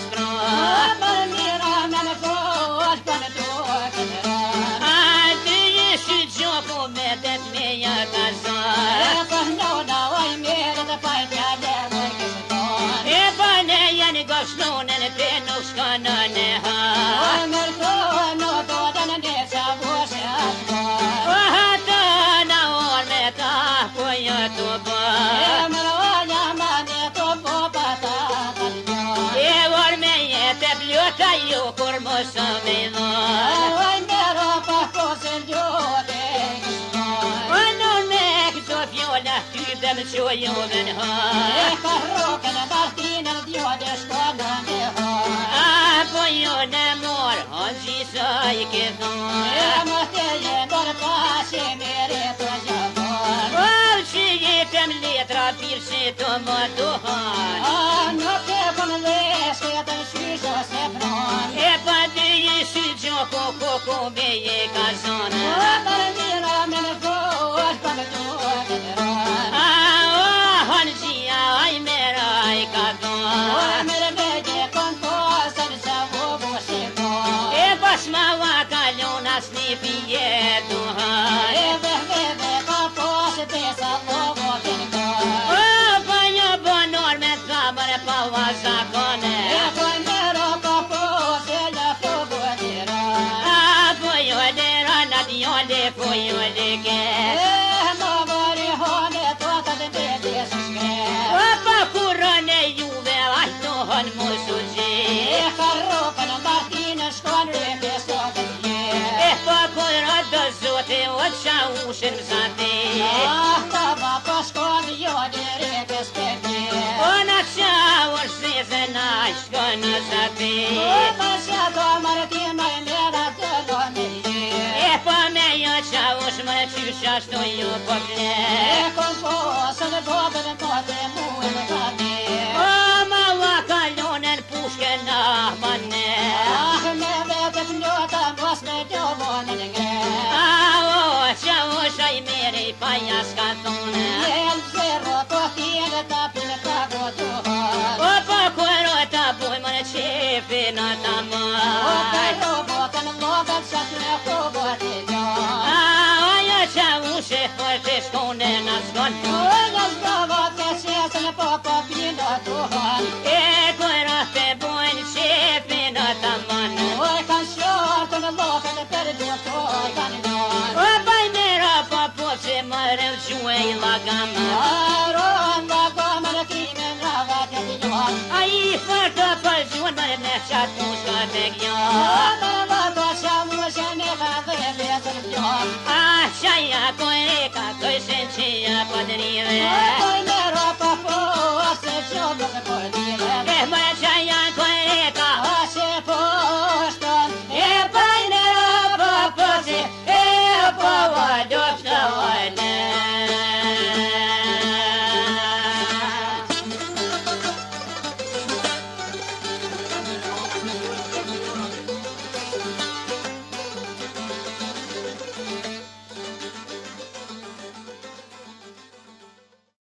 spron. Për mira me në fosh për në trokën e rën. A të jeshi gjoku me det me ja ka zon. E për njona oj mirë dhe pajtja dhe më kështë tonë. E për ne janë goshnone në pe nuk shkonë në hën. Oj mërë tonë në do dhe në një qa voshe atë tonë. O hata na orë me ta po jo të E bën. mërë oja ma një të po pata të njën. E orë me jetë e blota ju kur mos me dhon. Oj mërë pa kosën gjote kështë tonë. O non me këto fjolla ty dhe më që ju me në E hën. ka rokën e martinën djode shkonë në hën. A po ju në morë hën gjisa i ke E dhon. më të jetër pa që mere të gjëmën. O që jetëm letra pirë që të më duhan. A nuk e për në leshke të shysho se pronë. E pa të jeshi gjoko koko me je ka zonë. O për mira me në fosh për në trokën e rën. A o hën gjia aj mera aj ka O dhon. mërë me gje kon posën që vobo shikon. E pas ma va kalon as një pije E duhan. vëhve ka posë pesa vobo t'nkon. O pa një bonor me thamër e pa va zakone. E për mërë ka posë e lë fobo t'i rën. A po jo le rana djole po jo le ke. E më bëri hone të të të të të shkre. O pa kurën e juve aj të hën musu E gje. ka rokën martinë shkon rëpe sotën je. E pa kurën do zote o qa ushin më zate. Ah, tava pa shkon jo dire ke spetje. O na qa ush zezën aj shkon në zate. O pa që ka martinë e mera të lone je. E pa me jo qa ush më qysha shtu ju po ble. E kon posën dobën po të muën ka ne. O ma va kalonen pushke na mane. Ah, me vetët njota mos me gjovon në ngre. A o qa ush aj meri pa jaska thone. Jem zero të tjene të pinë të gotuhon. O pa kërë ta boj më në qefi në ta O ka maj. robotën lobët që të në robot e gjon. A ajo qa ushe për të shkone në zgon. O në zgovot ke qesën po po pinë të hon. E kërë të bojnë qefi në ta manë. O kanë shortën lopën për gjotoj kanë gjon. O baj mera pa po që më rëv gjue i lagamë. Aron nga gomën e krime nga vatë të gjon. A i për të për gjuen më në qatë mushka të O gjon. në vato që mu që në ka dhe letën gjon. A qaja kojre ka këshën që ja pëdrive. O koj në ropa po se që nuk e përdire. E më qaja kojre ka